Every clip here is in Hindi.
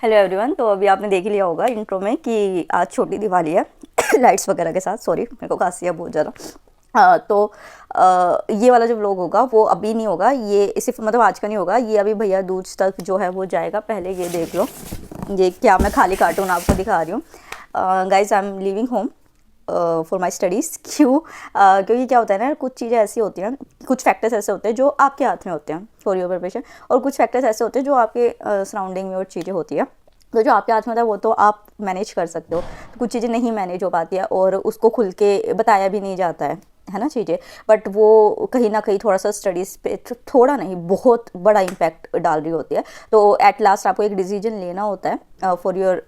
Hello everyone. तो अभी आपने देख ही लिया होगा इंट्रो में कि आज छोटी दिवाली है लाइट्स वगैरह के साथ। सॉरी, मेरे को खांसी है बहुत ज़्यादा। ये वाला जो व्लॉग होगा वो अभी नहीं होगा, ये सिर्फ मतलब आज का नहीं होगा, ये अभी भैया दूज तक जो है वो जाएगा। पहले ये देख लो, ये क्या मैं खाली कार्टून आपको दिखा रही हूँ। Guys I am living home for my studies. क्यों? क्योंकि क्या होता है ना, कुछ चीज़ें ऐसी होती हैं, कुछ फैक्टर्स ऐसे होते हैं जो आपके हाथ में होते हैं फॉर योर प्रिपरेशन, और कुछ फैक्टर्स ऐसे होते हैं जो आपके सराउंडिंग में और चीज़ें होती है। तो जो आपके हाथ में होता है वो तो आप मैनेज कर सकते हो, तो कुछ चीज़ें नहीं मैनेज हो पाती है और उसको खुल के बताया भी नहीं जाता है ना चीज़ें। बट वो कहीं ना कहीं थोड़ा सा स्टडीज़ पे थोड़ा नहीं बहुत बड़ा इम्पैक्ट डाल रही होती है। तो एट लास्ट आपको एक डिसीजन लेना होता है फॉर योर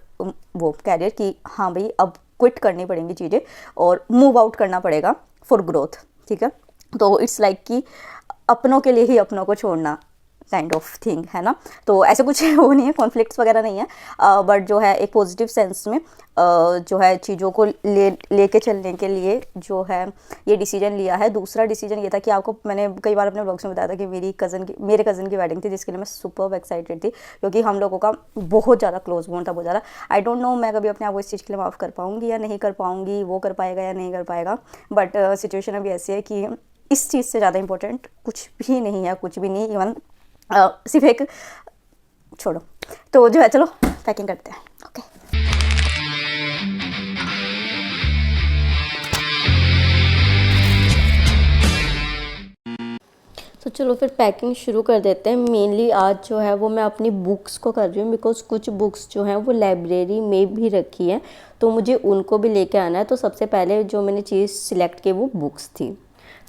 वो कैरियर कि हाँ भाई अब क्विट करनी पड़ेंगी चीज़ें और मूव आउट करना पड़ेगा फॉर ग्रोथ। ठीक है, तो इट्स लाइक कि अपनों के लिए ही अपनों को छोड़ना काइंड ऑफ थिंग है ना। तो ऐसे कुछ वो नहीं है, कॉन्फ्लिक्ट्स वगैरह नहीं है, बट जो है एक पॉजिटिव सेंस में जो है चीज़ों को लेके चलने के लिए जो है ये डिसीजन लिया है। दूसरा डिसीजन ये था कि आपको मैंने कई बार अपने ब्लॉग्स में बताया था कि मेरे कज़न की वेडिंग थी, जिसके लिए मैं सुपर एक्साइटेड थी क्योंकि हम लोगों का बहुत ज़्यादा क्लोज बॉन्ड था, बहुत ज़्यादा। आई डोंट नो मैं कभी अपने आप को इस चीज़ के लिए माफ़ कर पाऊँगी या नहीं कर पाऊँगी, वो कर पाएगा या नहीं कर पाएगा। बट सिचुएशन अभी ऐसी है कि इस चीज़ से ज़्यादा इंपॉर्टेंट कुछ भी नहीं है, कुछ भी नहीं। इवन सिर्फ एक छोड़ो, तो जो है चलो पैकिंग करते हैं। ओके तो चलो फिर पैकिंग शुरू कर देते हैं। मेनली आज जो है वो मैं अपनी बुक्स को कर रही हूँ, बिकॉज कुछ बुक्स जो हैं वो लाइब्रेरी में भी रखी हैं, तो मुझे उनको भी लेके आना है। तो सबसे पहले जो मैंने चीज़ सिलेक्ट की वो बुक्स थी।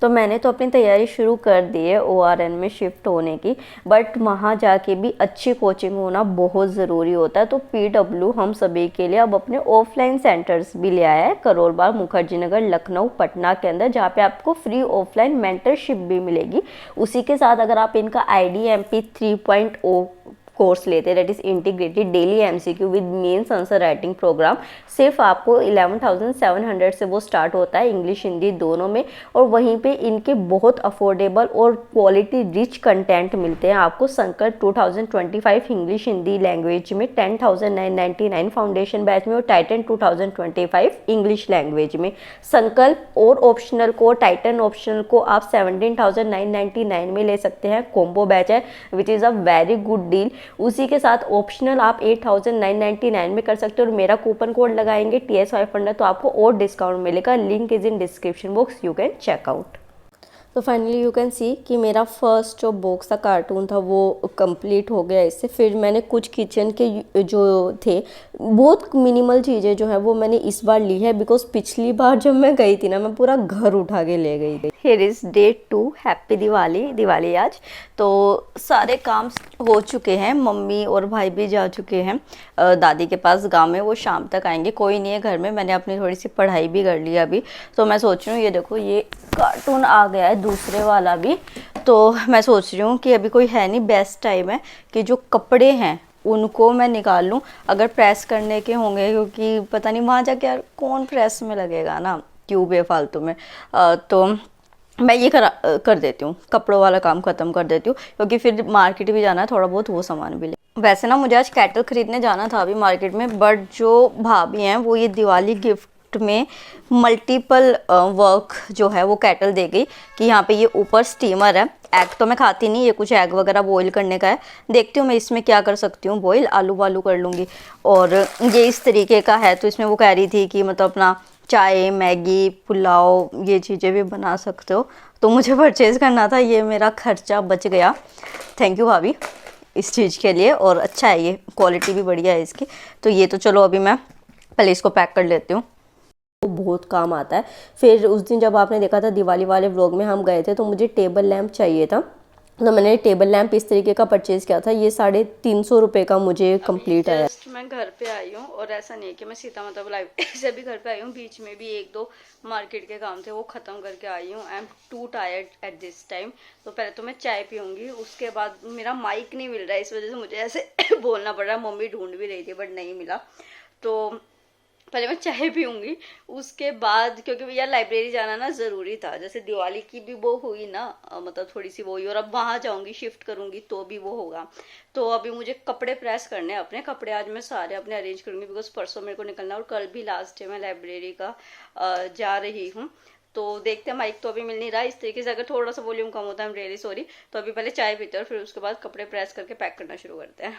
तो मैंने तो अपनी तैयारी शुरू कर दी है ORN में शिफ्ट होने की, बट वहाँ जाके भी अच्छी कोचिंग होना बहुत ज़रूरी होता है। तो PW हम सभी के लिए अब अपने ऑफलाइन सेंटर्स भी ले आया है, करोल बाग, मुखर्जी नगर, लखनऊ, पटना के अंदर, जहाँ पे आपको फ्री ऑफलाइन मेंटरशिप भी मिलेगी। उसी के साथ अगर आप इनका IDMP 3.0 कोर्स लेते हैं, that is integrated daily MCQ with mains answer writing program, सिर्फ आपको 11,700 से वो स्टार्ट होता है, इंग्लिश हिंदी दोनों में। और वहीं पे इनके बहुत अफोर्डेबल और क्वालिटी रिच कंटेंट मिलते हैं आपको। संकल्प 2025 इंग्लिश हिंदी लैंग्वेज में 10,999 फाउंडेशन बैच में, और टाइटन 2025 इंग्लिश लैंग्वेज में। संकल्प और ऑप्शनल को, टाइटन ऑप्शनल को आप 17,999 में ले सकते हैं, कॉम्बो बैच है which is a very good deal. उसी के साथ ऑप्शनल आप 8,999 में कर सकते हो, और मेरा कूपन कोड लगाएंगे TS500 तो आपको और डिस्काउंट मिलेगा। Link is in description box, you can check out. तो फाइनली यू कैन सी कि मेरा फर्स्ट जो बॉक्स था कार्टून था वो कंप्लीट हो गया इससे। फिर मैंने कुछ किचन के जो थे बहुत मिनिमल चीज़ें जो है वो मैंने इस बार ली है, बिकॉज पिछली बार जब मैं गई थी ना, मैं पूरा घर उठा के ले गई थी। Here is day 2, happy Diwali आज। तो सारे काम हो चुके हैं, मम्मी और भाई भी जा चुके हैं दादी के पास गांव में, वो शाम तक आएंगे। कोई नहीं है घर में, मैंने अपनी थोड़ी सी पढ़ाई भी कर ली अभी। तो मैं सोच रही हूँ, ये देखो ये कार्टून आ गया है दूसरे वाला भी। तो मैं सोच रही हूँ कि अभी कोई है नहीं, बेस्ट टाइम है कि जो कपड़े हैं उनको मैं निकाल लूँ, अगर प्रेस करने के होंगे, क्योंकि पता नहीं वहाँ जाके यार कौन प्रेस में लगेगा ना, क्यों बेफालतू में। तो मैं ये कर देती हूँ, कपड़ों वाला काम ख़त्म कर देती हूँ, क्योंकि फिर मार्केट भी जाना है, थोड़ा बहुत वो सामान भी ले। वैसे ना मुझे आज कैटल ख़रीदने जाना था अभी मार्केट में, बट जो भाभी हैं वो ये दिवाली गिफ्ट में मल्टीपल वर्क जो है वो कैटल दे गई कि यहाँ पे ये ऊपर स्टीमर है। एग तो मैं खाती नहीं, ये कुछ एग वगैरह बॉईल करने का है, देखती हूँ मैं इसमें क्या कर सकती हूँ, बॉईल आलू वालू कर लूँगी। और ये इस तरीके का है, तो इसमें वो कह रही थी कि मतलब अपना चाय, मैगी, पुलाव, ये चीज़ें भी बना सकते हो। तो मुझे परचेज़ करना था, ये मेरा खर्चा बच गया। थैंक यू भाभी इस चीज़ के लिए, और अच्छा है, ये क्वालिटी भी बढ़िया है इसकी। तो ये तो चलो अभी मैं पहले इसको पैक कर लेती हूँ, वो बहुत काम आता है। फिर उस दिन जब आपने देखा था दिवाली वाले व्लॉग में हम गए थे, तो मुझे टेबल लैंप चाहिए था, तो मैंने टेबल लैंप इस तरीके का परचेज़ किया था। ये 350 रुपये का मुझे कंप्लीट आया। जस्ट मैं घर पे आई हूँ, और ऐसा नहीं है कि मैं सीधा मतलब लाइव से भी घर पे आई हूँ, बीच में भी एक दो मार्केट के काम थे वो ख़त्म करके आई हूँ। I am to tired at this time. तो पहले तो मैं चाय पीऊँगी, उसके बाद मेरा माइक नहीं मिल रहा है, इस वजह से मुझे ऐसे बोलना पड़ रहा है। मम्मी ढूंढ भी रही थी बट नहीं मिला। तो पहले मैं चाय पीऊँगी, उसके बाद क्योंकि भैया लाइब्रेरी जाना ना ज़रूरी था। जैसे दिवाली की भी वो हुई ना, मतलब थोड़ी सी वो हुई, और अब वहाँ जाऊँगी, शिफ्ट करूँगी तो भी वो होगा। तो अभी मुझे कपड़े प्रेस करने हैं, अपने कपड़े आज मैं सारे अपने अरेंज करूँगी, बिकॉज परसों मेरे को निकलना है और कल भी लास्ट डे मैं लाइब्रेरी का जा रही हूँ। तो देखते हैं, माइक तो अभी मिल नहीं रहा इस तरीके से, अगर थोड़ा सा वॉल्यूम कम होता है, आई एम रियली सॉरी। तो अभी पहले चाय पीते हैं और फिर उसके बाद कपड़े प्रेस करके पैक करना शुरू करते हैं।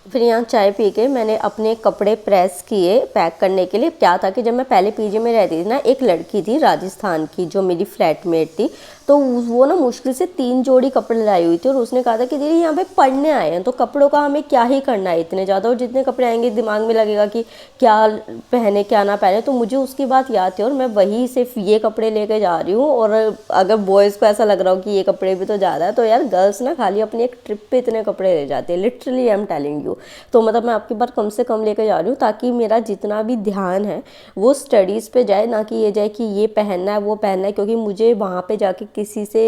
फिर यहाँ चाय पी के मैंने अपने कपड़े प्रेस किए पैक करने के लिए। क्या था कि जब मैं पहले पीजी में रहती थी ना, एक लड़की थी राजस्थान की जो मेरी फ्लैटमेट थी, तो वो ना मुश्किल से 3 जोड़ी कपड़े लाई हुई थी और उसने कहा था कि दीदी यहाँ पे पढ़ने आए हैं तो कपड़ों का हमें क्या ही करना है इतने ज़्यादा, और जितने कपड़े आएंगे दिमाग में लगेगा कि क्या पहने क्या ना पहने। तो मुझे उसकी बात याद थी और मैं वही सिर्फ ये कपड़े लेके जा रही हूँ। और अगर बॉयज़ को ऐसा लग रहा हो कि ये कपड़े भी तो ज़्यादा है, तो यार गर्ल्स ना खाली अपनी एक ट्रिप पे इतने कपड़े ले जाते हैं, literally I am telling you. तो मतलब मैं आपकी बार कम से कम लेके जा रही हूँ ताकि मेरा जितना भी ध्यान है वो स्टडीज़ पे जाए, ना कि ये जाए कि ये पहनना है वो पहनना है। क्योंकि मुझे वहाँ पे जाके किसी से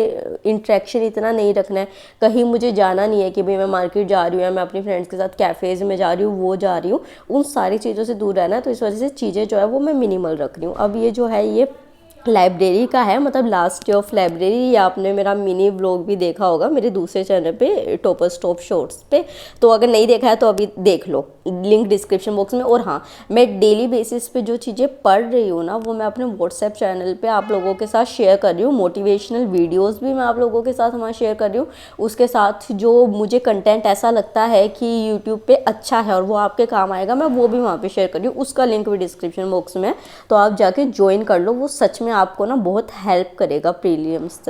इंटरेक्शन इतना नहीं रखना है, कहीं मुझे जाना नहीं है कि भाई मैं मार्केट जा रही हूँ या मैं अपनी फ्रेंड्स के साथ कैफ़ेज़ में जा रही हूँ, वो जा रही हूँ, उन सारी चीज़ों से दूर रहना है। तो इस वजह से चीज़ें जो है वो मैं मिनिमल रख रही हूँ। अब ये जो है ये लाइब्रेरी का है, मतलब लास्ट डे ऑफ लाइब्रेरी, या आपने मेरा मिनी व्लॉग भी देखा होगा मेरे दूसरे चैनल पे टॉपर स्टॉप शॉर्ट्स पे। तो अगर नहीं देखा है तो अभी देख लो, लिंक डिस्क्रिप्शन बॉक्स में। और हाँ, मैं डेली बेसिस पे जो चीज़ें पढ़ रही हूँ ना वो मैं अपने व्हाट्सएप चैनल पे आप लोगों के साथ शेयर कर रही हूँ। मोटिवेशनल वीडियोस भी मैं आप लोगों के साथ वहाँ शेयर कर रही हूँ। उसके साथ जो मुझे कंटेंट ऐसा लगता है कि यूट्यूब पे अच्छा है और वो आपके काम आएगा, मैं वो भी वहाँ पे शेयर कर रही हूँ। उसका लिंक भी डिस्क्रिप्शन बॉक्स में है, तो आप जाके ज्वाइन कर लो। वो सच में आपको ना बहुत हेल्प करेगा प्रीलिम्स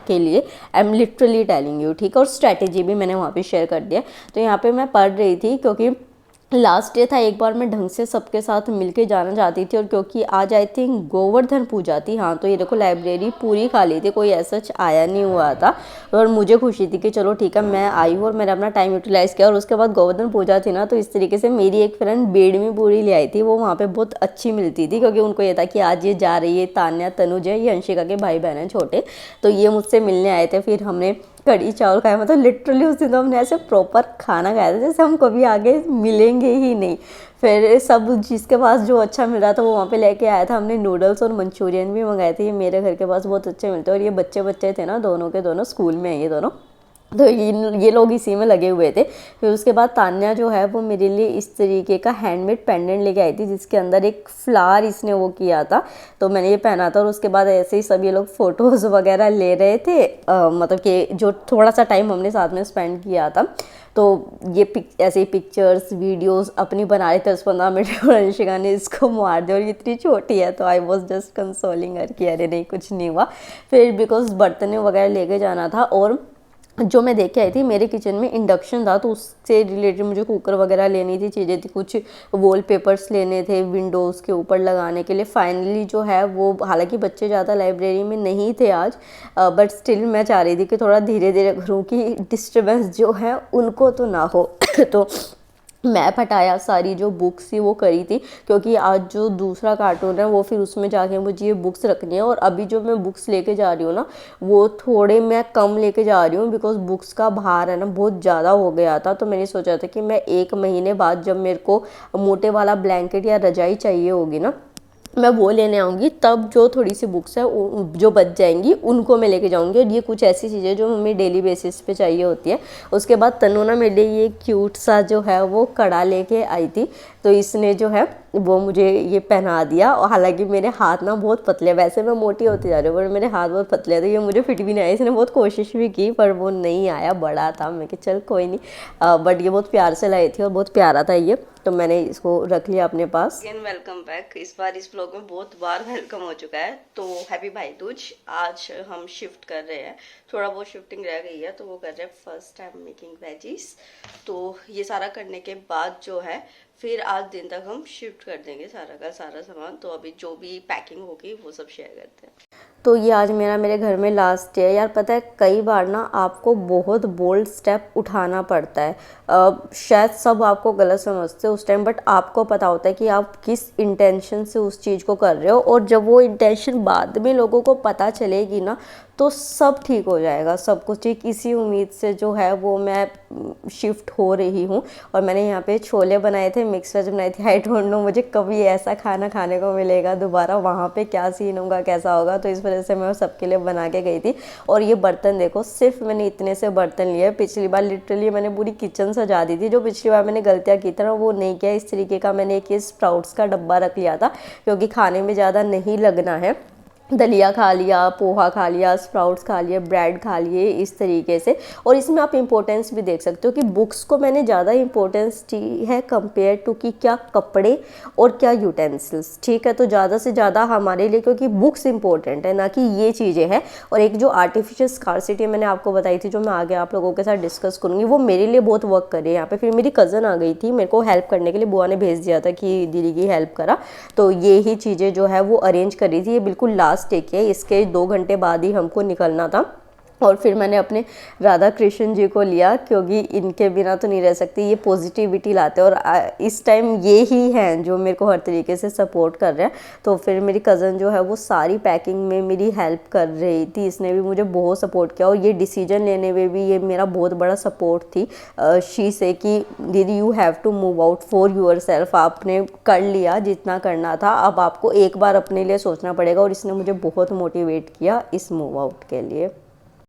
के लिए, I am literally telling you, ठीक है। और स्ट्रैटेजी भी मैंने वहाँ पे शेयर कर दिया। तो यहाँ पे मैं पढ़ रही थी क्योंकि लास्ट डे था, एक बार मैं ढंग से सबके साथ मिलके जाना चाहती थी। और क्योंकि आज आई थिंक गोवर्धन पूजा थी, हाँ, तो ये देखो लाइब्रेरी पूरी खाली थी, कोई ऐसा आया नहीं हुआ था। और मुझे खुशी थी कि चलो ठीक है मैं आई हूँ और मैंने अपना टाइम यूटिलाइज़ किया। और उसके बाद गोवर्धन पूजा थी ना, तो इस तरीके से मेरी एक फ्रेंड बेडमी पूरी ले आई थी, वो वहाँ पर बहुत अच्छी मिलती थी क्योंकि उनको ये था कि आज ये जा रही है, तान्या तनुज है, ये अंशिका के भाई बहन हैं छोटे, तो ये मुझसे मिलने आए थे। फिर हमने कढ़ी चावल खाया, मतलब लिटरली उस दिन तो हमने ऐसे प्रॉपर खाना खाया था जैसे हम कभी आगे मिलेंगे ही नहीं। फिर सब जिसके पास जो अच्छा मिल रहा था वो वहाँ पे लेके आया था। हमने नूडल्स और मंचूरियन भी मंगाए थे, ये मेरे घर के पास बहुत अच्छे मिलते हैं। और ये बच्चे बच्चे थे ना, दोनों के दोनों स्कूल में हैं ये दोनों, तो ये लोग इसी में लगे हुए थे। फिर उसके बाद तान्या जो है वो मेरे लिए इस तरीके का हैंडमेड पेंडेंट लेके आई थी जिसके अंदर एक फ्लावर इसने वो किया था, तो मैंने ये पहना था। और उसके बाद ऐसे ही सब ये लोग फ़ोटोज़ वगैरह ले रहे थे, मतलब कि जो थोड़ा सा टाइम हमने साथ में स्पेंड किया था, तो ये ऐसे ही पिक्चर्स वीडियोस अपनी बना रहे थे 10-15 मिनट। और अंशिका ने इसको मार दिया और ये इतनी छोटी है, तो आई वॉज जस्ट कंसोलिंग हर कि अरे नहीं कुछ नहीं हुआ। फिर बिकॉज बर्तन वगैरह लेके जाना था, और जो मैं देख के आई थी मेरे किचन में इंडक्शन था, तो उससे रिलेटेड मुझे कुकर वगैरह लेनी थी, चीज़ें थी, कुछ वॉलपेपर्स लेने थे विंडोज़ के ऊपर लगाने के लिए। फाइनली जो है वो, हालांकि बच्चे ज़्यादा लाइब्रेरी में नहीं थे आज, बट स्टिल मैं चाह रही थी कि थोड़ा धीरे धीरे करूँ कि डिस्टर्बेंस जो है उनको तो ना हो। तो मैप हटाया, सारी जो बुक्स थी वो करी थी, क्योंकि आज जो दूसरा कार्टून है वो फिर उसमें जाके मुझे ये बुक्स रखनी है। और अभी जो मैं बुक्स लेके जा रही हूँ ना वो थोड़े मैं कम लेके जा रही हूँ, बिकॉज बुक्स का भार है ना बहुत ज़्यादा हो गया था। तो मैंने सोचा था कि मैं 1 महीने बाद जब मेरे को मोटे वाला ब्लैंकेट या रजाई चाहिए होगी ना, मैं वो लेने आऊँगी, तब जो थोड़ी सी बुक्स है जो बच जाएंगी उनको मैं लेके जाऊँगी। और ये कुछ ऐसी चीज़ें जो हमें डेली बेसिस पे चाहिए होती है। उसके बाद तनु ना मेरे लिए ये क्यूट सा जो है वो कड़ा लेके आई थी, तो इसने जो है वो मुझे ये पहना दिया। और हालांकि मेरे हाथ ना बहुत पतले, वैसे मैं मोटी होती जा रही हूँ पर मेरे हाथ बहुत पतले हैं, तो ये मुझे फिट भी नहीं आया। इसने बहुत कोशिश भी की पर वो नहीं आया, बड़ा था। मैं कि चल कोई नहीं, बट ये बहुत प्यार से लाई थी और बहुत प्यारा था ये, तो मैंने इसको रख लिया अपने पास। Again welcome back. इस बार इस ब्लॉग में बहुत बार वेलकम हो चुका है, तो हैप्पी भाई दूज। आज हम शिफ्ट कर रहे हैं, थोड़ा बहुत शिफ्टिंग रह गई है तो वो कर रहे हैं। फर्स्ट टाइम मेकिंग वेजीज, तो ये सारा करने के बाद जो है फिर आज दिन तक हम शिफ्ट कर देंगे सारा का सारा सामान। तो अभी जो भी पैकिंग होगी वो सब शेयर करते हैं। तो ये आज मेरे घर में लास्ट डे है। यार पता है कई बार ना आपको बहुत बोल्ड स्टेप उठाना पड़ता है, शायद सब आपको गलत समझते हैं उस टाइम, बट आपको पता होता है कि आप किस इंटेंशन से उस चीज़ को कर रहे हो। और जब वो इंटेंशन बाद में लोगों को पता चलेगी ना, तो सब ठीक हो जाएगा, सब कुछ ठीक। इसी उम्मीद से जो है वो मैं शिफ्ट हो रही हूँ। और मैंने यहाँ पे छोले बनाए थे, मिक्स वेज बनाई थी। आई डोंट नो मुझे कभी ऐसा खाना खाने को मिलेगा दोबारा, वहाँ पे क्या सीन होगा, कैसा होगा, तो इस वजह से मैं सबके लिए बना के गई थी। और ये बर्तन देखो, सिर्फ मैंने इतने से बर्तन लिए। पिछली बार लिटरली मैंने पूरी किचन सजा दी थी। जो पिछली बार मैंने गलतियाँ की थी ना, वो नहीं किया। इस तरीके का मैंने एक ये स्प्राउट्स का डब्बा रख लिया था, क्योंकि खाने में ज़्यादा नहीं लगना है। दलिया खा लिया, पोहा खा लिया, स्प्राउट्स खा लिया, ब्रेड खा लिए, इस तरीके से। और इसमें आप इम्पोर्टेंस भी देख सकते हो कि बुक्स को मैंने ज़्यादा इम्पोर्टेंस दी है कंपेयर टू कि क्या कपड़े और क्या यूटेंसिल्स, ठीक है। तो ज़्यादा से ज़्यादा हमारे लिए, क्योंकि बुक्स इंपॉर्टेंट है, ना कि ये चीज़ें हैं। और एक जो आर्टिफिशियल स्कार्सिटी मैंने आपको बताई थी, जो मैं आगे आप लोगों के साथ डिस्कस करूँगी, वो मेरे लिए बहुत वर्क कर रही है यहाँ पे। फिर मेरी कज़न आ गई थी मेरे को हेल्प करने के लिए, बुआ ने भेज दिया था कि दीदी की हेल्प करा, तो ये ही चीज़ें जो है वो अरेंज कर रही थी। ये बिल्कुल लास्ट स्टे किया, इसके 2 घंटे बाद ही हमको निकलना था। और फिर मैंने अपने राधा कृष्ण जी को लिया, क्योंकि इनके बिना तो नहीं रह सकती। ये पॉजिटिविटी लाते हैं, और इस टाइम ये ही हैं जो मेरे को हर तरीके से सपोर्ट कर रहे हैं। तो फिर मेरी कज़न जो है वो सारी पैकिंग में मेरी हेल्प कर रही थी। इसने भी मुझे बहुत सपोर्ट किया, और ये डिसीजन लेने में भी ये मेरा बहुत बड़ा सपोर्ट थी शी से, कि दीदी you have to move out for yourself. आपने कर लिया जितना करना था, अब आपको एक बार अपने लिए सोचना पड़ेगा। और इसने मुझे बहुत मोटिवेट किया इस मूव आउट के लिए।